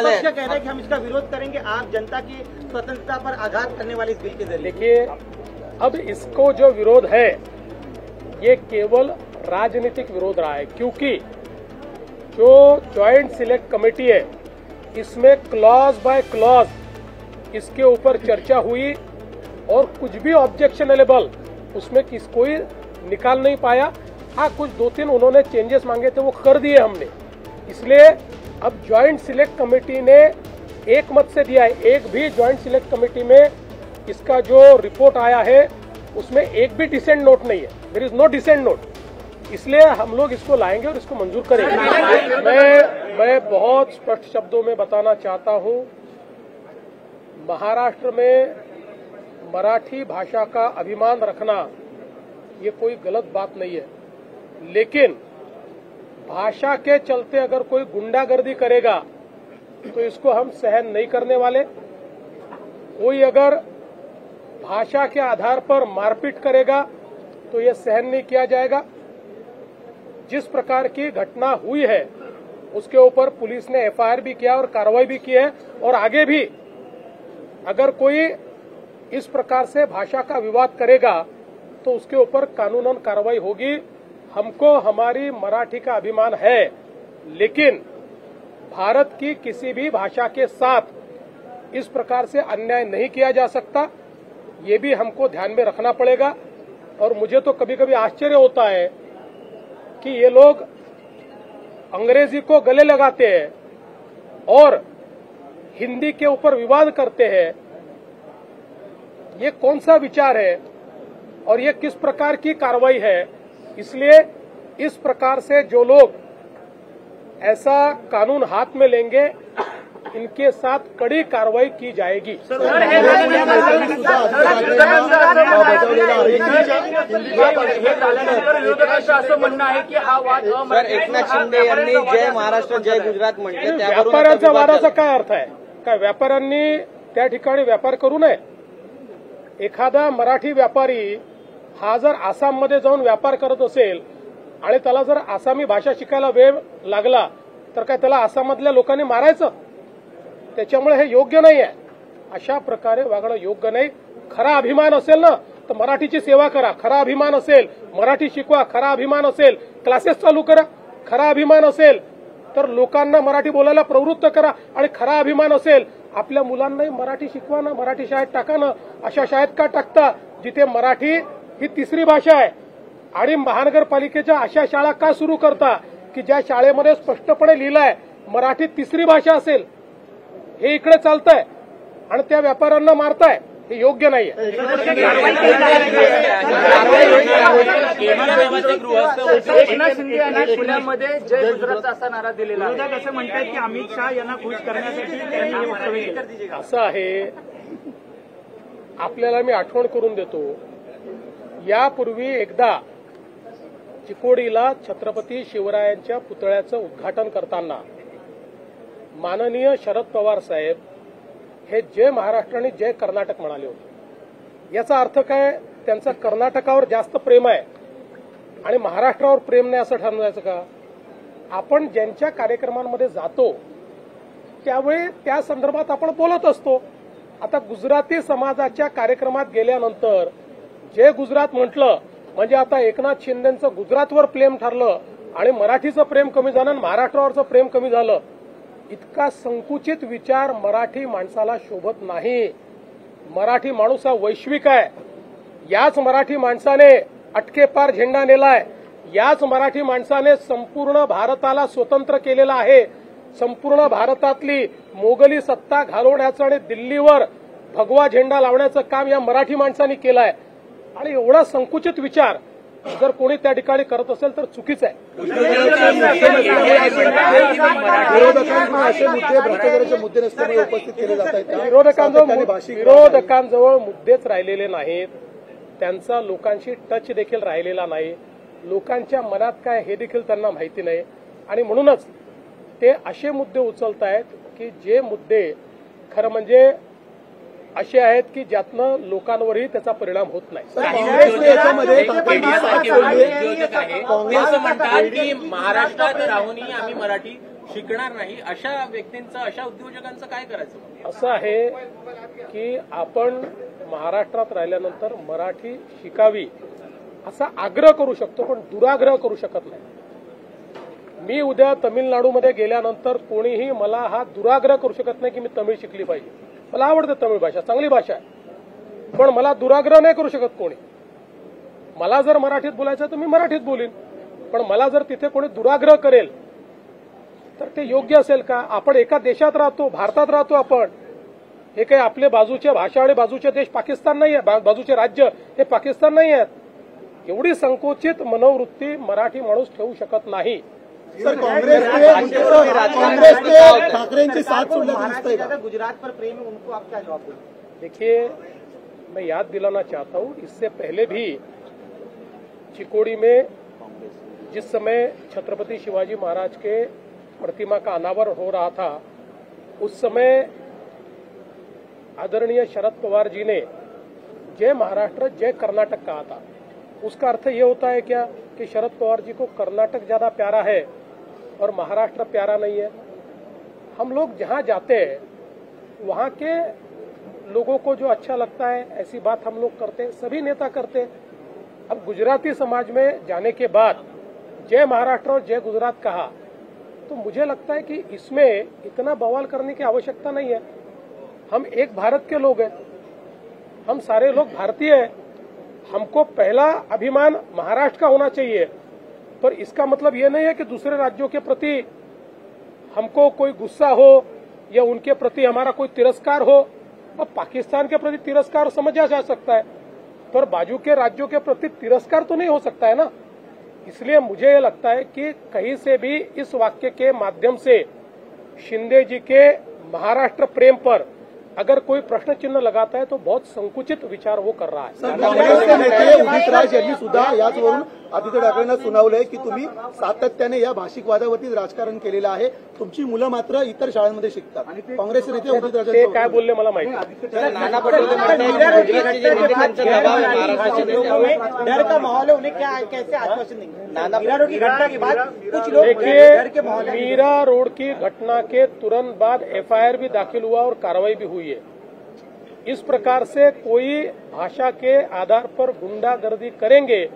निकाला है। कह रहा है कि हम इसका विरोध करेंगे, आप जनता की स्वतंत्रता पर आघात करने वाले इस बिल के जरिए। देखिए, अब इसको जो विरोध है ये केवल राजनीतिक विरोध रहा है, क्योंकि जो ज्वाइंट सिलेक्ट कमेटी है इसमें क्लॉज बाय क्लॉज इसके ऊपर चर्चा हुई और कुछ भी ऑब्जेक्शनेबल उसमें कोई निकाल नहीं पाया। हाँ, कुछ 2-3 उन्होंने चेंजेस मांगे थे वो कर दिए हमने, इसलिए अब ज्वाइंट सिलेक्ट कमेटी ने एक मत से दिया है। एक भी ज्वाइंट सिलेक्ट कमेटी में इसका जो रिपोर्ट आया है उसमें एक भी डिसेंट नोट नहीं है, there is no dissent note, इसलिए हम लोग इसको लाएंगे और इसको मंजूर करेंगे। मैं बहुत स्पष्ट शब्दों में बताना चाहता हूं, महाराष्ट्र में मराठी भाषा का अभिमान रखना ये कोई गलत बात नहीं है, लेकिन भाषा के चलते अगर कोई गुंडागर्दी करेगा तो इसको हम सहन नहीं करने वाले। कोई अगर भाषा के आधार पर मारपीट करेगा तो ये सहन नहीं किया जाएगा। जिस प्रकार की घटना हुई है उसके ऊपर पुलिस ने एफआईआर भी किया और कार्रवाई भी की है, और आगे भी अगर कोई इस प्रकार से भाषा का विवाद करेगा तो उसके ऊपर कानूनन कार्रवाई होगी। हमको हमारी मराठी का अभिमान है, लेकिन भारत की किसी भी भाषा के साथ इस प्रकार से अन्याय नहीं किया जा सकता, ये भी हमको ध्यान में रखना पड़ेगा। और मुझे तो कभी कभी आश्चर्य होता है कि ये लोग अंग्रेजी को गले लगाते हैं और हिंदी के ऊपर विवाद करते हैं। ये कौन सा विचार है और ये किस प्रकार की कार्रवाई है? इसलिए इस प्रकार से जो लोग ऐसा कानून हाथ में लेंगे इनके साथ कड़ी कार्रवाई की जाएगी। असं म्हणणं आहे की हा वाद सर, एकनाथ शिंदे यांनी जय महाराष्ट्र जय गुजरात म्हटले, व्यापाऱ्यांचा वादाचा काय अर्थ आहे? काय व्यापाऱ्यांनी त्या ठिकाणी व्यापार करू नये? एखादा मराठी व्यापारी हा जर आसाममध्ये जाऊन व्यापार करत असेल आणि त्याला जर आसामी भाषा शिकायला वेळ लागला तर काय त्याला आसाममधल्या लोकांनी मारायचं? त्याच्यामुळे हे योग्य नाही आहे, अशा प्रकारे वागणं योग्य नाही। खरा अभिमान असेल ना तर मराठीची सेवा करा, खरा अभिमान असेल मराठी शिकवा, खरा अभिमान असेल क्लासेस चालू करा, खरा अभिमान असेल तर लोकांना मराठी बोलायला प्रवृत्त करा, आणि खरा अभिमान असेल आपल्या मुलांनाही मराठी शिकवा ना, मराठी शाळेत टाका ना। अशा शाळेत का टाकता जिथे मराठी ही तिसरी भाषा आहे? आणि महानगरपालिकेच्या अशा शाळा का सुरू करता की ज्या शाळेमध्ये स्पष्टपणे लिहिलंय मराठी तिसरी भाषा असेल? हे इकडे चालतंय आणि त्या व्यापाऱ्यांना मारताय, हे योग्य नाहीये। एकनाथ शिंदे यांनी पुण्यामध्ये जय गुजरात असा नारा दिलेला आहे। विरोधक असं म्हणतात की अमित शहा यांना खुश करण्यासाठी त्यांनी हे वक्तव्य केलं। असं आहे, आपल्याला मी आठवण करून देतो, यापूर्वी एकदा चिकोडीला छत्रपती शिवरायांच्या पुतळ्याचं उद्घाटन करताना माननीय शरद पवार साहेब हे जय महाराष्ट्र आणि जय कर्नाटक म्हणाले होते। याचा अर्थ काय? त्यांचं कर्नाटकावर जास्त प्रेम आहे आणि महाराष्ट्रावर प्रेम नाही असं ठरवायचं का? आपण ज्यांच्या कार्यक्रमांमध्ये जातो त्यावेळी त्या संदर्भात आपण बोलत असतो। आता गुजराती समाजाच्या कार्यक्रमात गेल्यानंतर जय गुजरात म्हटलं म्हणजे आता एकनाथ शिंदेचं गुजरातवर प्रेम ठरलं आणि मराठीचं प्रेम कमी झालं आणि महाराष्ट्रावरचं प्रेम कमी झालं। इतका संकुचित विचार मराठी माणसाला शोभत नाही। मराठी माणूस हा वैश्विक आहे। याच मराठी माणसाने अटकेपार झेंडा नेलाय, याच मराठी माणसाने संपूर्ण भारताला स्वतंत्र केलेला आहे। संपूर्ण भारतातली मोगली सत्ता घालवण्याचं आणि दिल्लीवर भगवा झेंडा लावण्याचं काम या मराठी माणसांनी केलंय, आणि एवढा संकुचित विचार जर कोणी त्या ठिकाणी करत असेल तर चुकीचं आहे। विरोधकांजवळ मुद्देच राहिलेले नाहीत, त्यांचा लोकांशी टच देखील राहिलेला नाही, लोकांच्या मनात काय हे देखील त्यांना माहिती नाही, आणि म्हणूनच ते असे मुद्दे उचलतायत की जे मुद्दे खरं म्हणजे असे आहेत की ज्यातनं लोकांवरही त्याचा परिणाम होत नाही। काँग्रेस म्हणतात की महाराष्ट्रात राहूनही आम्ही मराठी शिकणार नाही, अशा व्यक्तींचं, अशा उद्योजकांचं काय करायचं? असं आहे की आपण महाराष्ट्रात राहिल्यानंतर मराठी शिकावी असा आग्रह करू शकतो, पण दुराग्रह करू शकत नाही. मी उद्या तमिळनाडूमध्ये गेल्यानंतर कोणीही मला हा दुराग्रह करू शकत नाही की मी तमिळ शिकली पाहिजे. मला आवडते तमिळ भाषा, चांगली भाषा आहे, पण मला दुराग्रह नाही करू शकत कोणी. मला जर मराठीत बोलायचं तर मी मराठीत बोलीन, पण मला जर तिथे कोणी दुराग्रह करेल तर ते योग्य असेल का? आपण एका देशात राहतो, भारतात राहतो आपण. हे काही आपले बाजूचे भाषा आणि बाजूचे देश पाकिस्तान नाही आहे, बाजूचे राज्य हे पाकिस्तान नाही आहेत. एवढी संकुचित मनोवृत्ती मराठी माणूस ठेवू शकत नाही. सर, कांग्रेस ठाकरेंची साथ सोडण्यात गुजरात पर प्रेम है, उनको आप क्या जवाब देंगे? देखिए, मैं याद दिलाना चाहता हूं, इससे पहले भी चिकोड़ी में जिस समय छत्रपति शिवाजी महाराज के प्रतिमा का अनावरण हो रहा था, उस समय आदरणीय शरद पवार जी ने जय महाराष्ट्र जय कर्नाटक कहा था. उसका अर्थ ये होता है क्या कि शरद पवार जी को कर्नाटक ज्यादा प्यारा है और महाराष्ट्र प्यारा नहीं है? हम लोग जहां जाते हैं वहां के लोगों को जो अच्छा लगता है ऐसी बात हम लोग करते हैं, सभी नेता करते हैं. अब गुजराती समाज में जाने के बाद जय महाराष्ट्र और जय गुजरात कहा, तो मुझे लगता है कि इसमें इतना बवाल करने की आवश्यकता नहीं है. हम एक भारत के लोग हैं, हम सारे लोग भारतीय हैं. हमको पहला अभिमान महाराष्ट्र का होना चाहिए, पर इसका मतलब ये नहीं है कि दूसरे राज्यों के प्रति हमको कोई गुस्सा हो या उनके प्रति हमारा कोई तिरस्कार हो. अब पाकिस्तान के प्रति तिरस्कार समझा जा सकता है, पर बाजू के राज्यों के प्रति तिरस्कार तो नहीं हो सकता है ना. इसलिए मुझे ये लगता है कि कहीं से भी इस वाक्य के माध्यम से शिंदे जी के महाराष्ट्र प्रेम पर अगर कोई प्रश्न चिन्ह लगाता है तो बहुत संकुचित विचार वो कर रहा है. काँग्रेसचे नेते उदित राज यांनी सुद्धा याचवरून आदित्य ठाकरेंना सुनावलंय की तुम्ही सातत्याने या भाषिक वादावरती राजकारण केलेलं आहे, तुमची मुलं मात्र इतर शाळांमध्ये शिकतात. पाँग्रेसचे नेते उदित राज ते काय बोलले मला माहिती नाही. नाना पटोले म्हणतात गुजरातचे जे नेते त्यांचा दबाव आहे महाराष्ट्राच्या नेत्यांवर. डर का माहौल है, उन्हें क्या कैसे आश्वासन देंगे? नाना मीरा रोड की घटना के बाद कुछ लोग डर के माहौल देखिए, मीरा रोड की घटना के तुरंत बाद एफआईआर भी दाखिल हुआ और कार्रवाई भी हुई है. इस प्रकार से कोई भाषा के आधार पर गुंडागर्दी करेंगे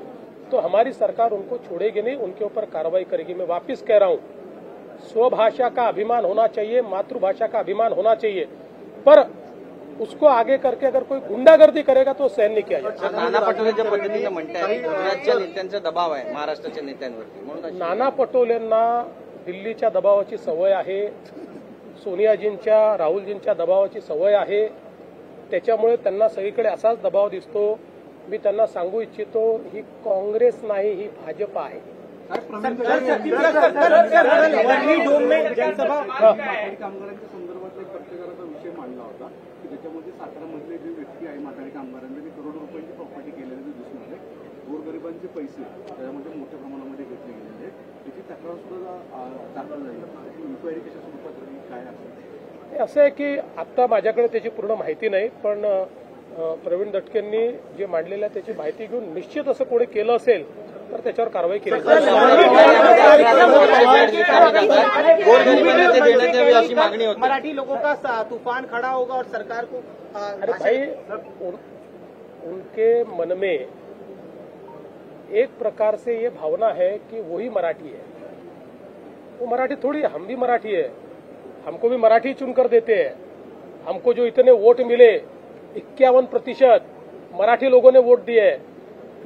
तो हमारी सरकार उनको छोड़ेगी नहीं, उनके ऊपर कार्रवाई करेगी. मैं वापस कह रहा हूं, स्वभाषा का अभिमान होना चाहिए, मातृभाषा का अभिमान होना चाहिए, पर उसको आगे करके अगर कोई गुंडागर्दी करेगा तो सहन नहीं किया जाएगा. नाना पटोले ज्या पद्धतीने म्हणतात गुजरातच्या नेत्यांचा दबाव आहे महाराष्ट्राच्या नेत्यांवरती, म्हणून नाना पटोलेंना दिल्लीच्या दबावाची सवय आहे, सोनियाजींच्या राहुलजींच्या दबावाची सवय आहे. त्याच्यामुळे त्यांना सगळीकडे असाच दबाव दिसतो. मी त्यांना सांगू इच्छितो, ही काँग्रेस नाही, ही भाजप आहे. कामगारांच्या संदर्भात एक पत्रकाराचा विषय मांडला होता की त्याच्यामध्ये सातारामधले जे व्यक्ती आहे माथाडी कामगारांनी करोडो रुपयांची प्रॉपर्टी केलेली दिसून आले. गोरगरिबांचे पैसे त्याच्यामध्ये मोठ्या प्रमाणामध्ये घेतले गेलेले, त्याची तक्रार सुद्धा दाखल झाली. इन्क्वायरी कशा स्वरूपात काय असेल? असं आहे की आता माझ्याकडे त्याची पूर्ण माहिती नाही, पण प्रवीण दटकेंनी जे मांडलेलं आहे त्याची माहिती घेऊन निश्चित असं कोणी केलं असेल तर त्याच्यावर कारवाई केली जाईल. अशी मागणी होती. मराठी लोगों का तूफान खड़ा होगा और सरकार को अरे भाई, उनके मन में एक प्रकार से ये भावना है कि वही मराठी है. वो मराठी थोड़ी है, हम भी मराठी है. हमको भी मराठी चुनकर देते हैं. हमको जो इतने वोट मिले 51% मराठी लोगों ने वोट दिए है.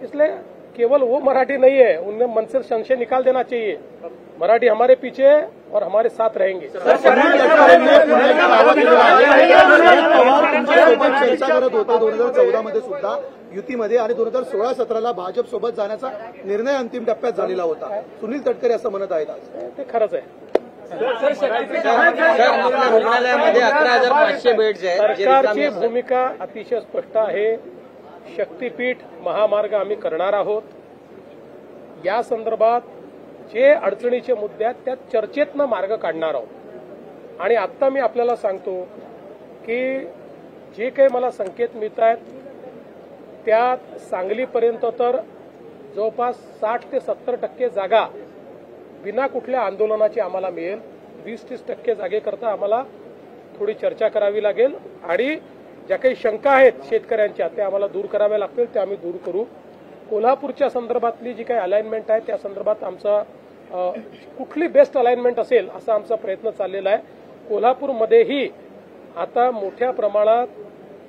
इसलिए केवल वो मराठी नहीं है, उनमें मन से संशय निकाल देना चाहिए. मराठी हमारे पीछे है और हमारे साथ रहेंगे. चर्चा करत होते 2014 मध्ये सुद्धा युतीमध्ये आणि 2016-17ला भाजप सोबत जाण्याचा निर्णय अंतिम टप्प्यात झालेला होता. सुनील तटकरे असं म्हणत आहेत आज. ते खरंच आहे. आपल्या रुग्णालयामध्ये 11,500 बेड्स आहेत. सरकारची भूमिका अतिशय स्पष्ट आहे. शक्तीपीठ महामार्ग आम्ही करणार आहोत. या संदर्भात जे अडचणीचे मुद्दे आहेत त्या चर्चेतनं मार्ग काढणार आहोत. आणि आता मी आपल्याला सांगतो की जे काही मला संकेत मिळत आहेत त्यात सांगलीपर्यंत तर जवळपास 60 ते 70% जागा बिना कुठल्या आंदोलनाची आम्हाला मिळेल. 20-30% जागेकरता आम्हाला थोडी चर्चा करावी लागेल आणि ज्या काही शंका आहेत शेतकऱ्यांच्या त्या आम्हाला दूर कराव्या लागतील, त्या आम्ही दूर करू. कोल्हापूरच्या संदर्भातली जी काही अलाइनमेंट आहे त्या संदर्भात आमचा कुठली बेस्ट अलाइनमेंट असेल असा आमचा प्रयत्न चाललेला आहे. कोल्हापूरमध्येही आता मोठ्या प्रमाणात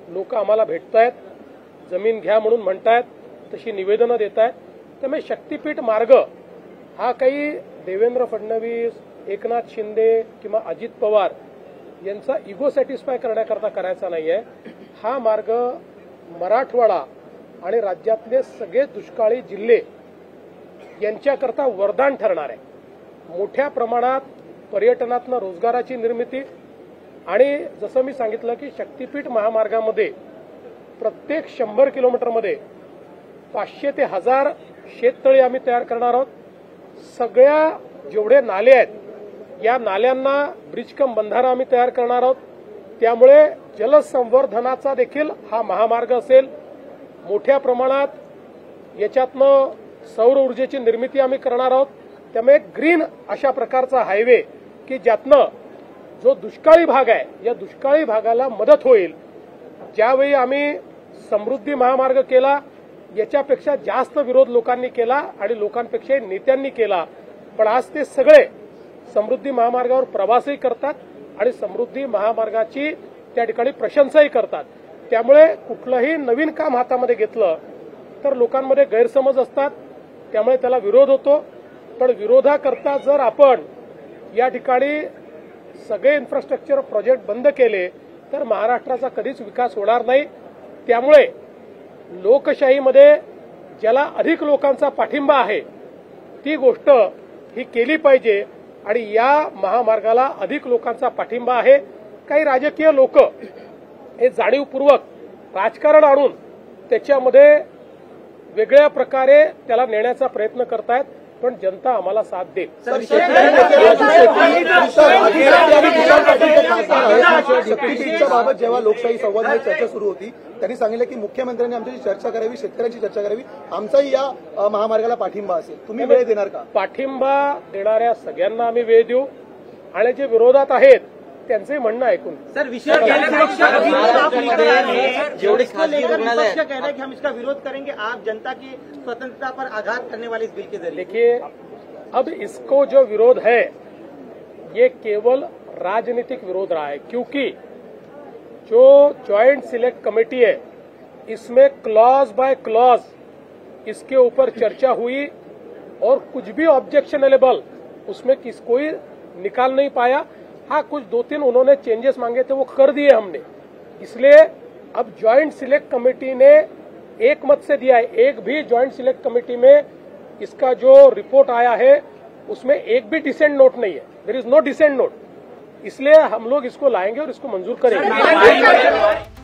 लोक आम्हाला भेटतायत, जमीन घ्या म्हणून म्हणतायत, तशी निवेदनं देत आहेत. त्यामुळे शक्तीपीठ मार्ग हा काही देवेंद्र फडणवीस, एकनाथ शिंदे किंवा अजित पवार यांचा इगो सॅटिस्फाय करण्याकरता करायचा नाहीये. हा मार्ग मराठवाडा आणि राज्यातले सगळे दुष्काळी जिल्हे यांच्याकरता वरदान ठरणार आहे. मोठ्या प्रमाणात पर्यटनातनं रोजगाराची निर्मिती आणि जसं मी सांगितलं की शक्तीपीठ महामार्गामध्ये प्रत्येक 100 किलोमीटरमध्ये 500 ते 1000 शेततळी आम्ही तयार करणार आहोत. सगळ्या जेवढे नाले आहेत या नाल्यांना ब्रिजकम बंधारा आम्ही तयार करणार आहोत. त्यामुळे जलसंवर्धनाचा देखील हा महामार्ग असेल. मोठ्या प्रमाणात याच्यातनं सौर ऊर्जेची निर्मिती आम्ही करणार आहोत. त्यामुळे ग्रीन अशा प्रकारचा हायवे की ज्यातनं जो दुष्काळी भाग आहे या दुष्काळी भागाला मदत होईल. ज्यावेळी आम्ही समृद्धी महामार्ग केला याच्यापेक्षा जास्त विरोध लोकांनी केला आणि लोकांपेक्षा नेत्यांनी केला, पण आज ते सगळे समृद्धी महामार्गावर प्रवासही करतात आणि समृद्धी महामार्गाची त्या ठिकाणी प्रशंसाही करतात. त्यामुळे कुठलंही नवीन काम हातामध्ये घेतलं तर लोकांमध्ये गैरसमज असतात, त्यामुळे त्याला विरोध होतो. पण विरोधाकरता जर आपण या ठिकाणी सगळे इन्फ्रास्ट्रक्चर प्रोजेक्ट बंद केले तर महाराष्ट्राचा कधीच विकास होणार नाही. त्यामुळे लोकशाहीमध्ये ज्याला अधिक लोकांचा पाठिंबा आहे ती गोष्ट ही केली पाहिजे आणि या महामार्गाला अधिक लोकांचा पाठिंबा आहे. काही राजकीय लोक हे जाणीवपूर्वक राजकारण आणून त्याच्यामध्ये वेगळ्या प्रकारे त्याला नेण्याचा प्रयत्न करतायत, पण जनता आम्हाला साथ देईल. बाबत जेव्हा लोकशाही संवादाची चर्चा सुरू होती त्यांनी सांगितलं की मुख्यमंत्र्यांनी आमच्याशी चर्चा करावी, शेतकऱ्यांची चर्चा करावी, आमचाही या महामार्गाला पाठिंबा असेल. तुम्ही वेळ देणार का? पाठिंबा देणाऱ्या सगळ्यांना आम्ही वेळ देऊ आणि जे विरोधात आहेत त्यांचे म्हणणं ऐकून. सर, विषय जेवढे खासगी रुग्णालय कह रहे हैं कि हम इसका विरोध करेंगे, आप जनता की स्वतंत्रता पर आघात करने वाले इस बिल के जरिए. देखिए, अब इसको जो विरोध है ये केवल राजनीतिक विरोध रहा है, क्योंकि जो ज्वाइंट सिलेक्ट कमेटी है इसमें क्लॉज बाय क्लॉज इसके ऊपर चर्चा हुई और कुछ भी ऑब्जेक्शनेबल उसमें कोई निकाल नहीं पाया. हाँ, कुछ 2-3 उन्होंने चेंजेस मांगे थे वो कर दिए हमने. इसलिए अब ज्वाइंट सिलेक्ट कमेटी ने एक मत से दिया है. एक भी ज्वाइंट सिलेक्ट कमेटी में इसका जो रिपोर्ट आया है उसमें एक भी डिसेंट नोट नहीं है. There is no dissent note. इसलिए हम लोग इसको लाएंगे और इसको मंजूर करेंगे.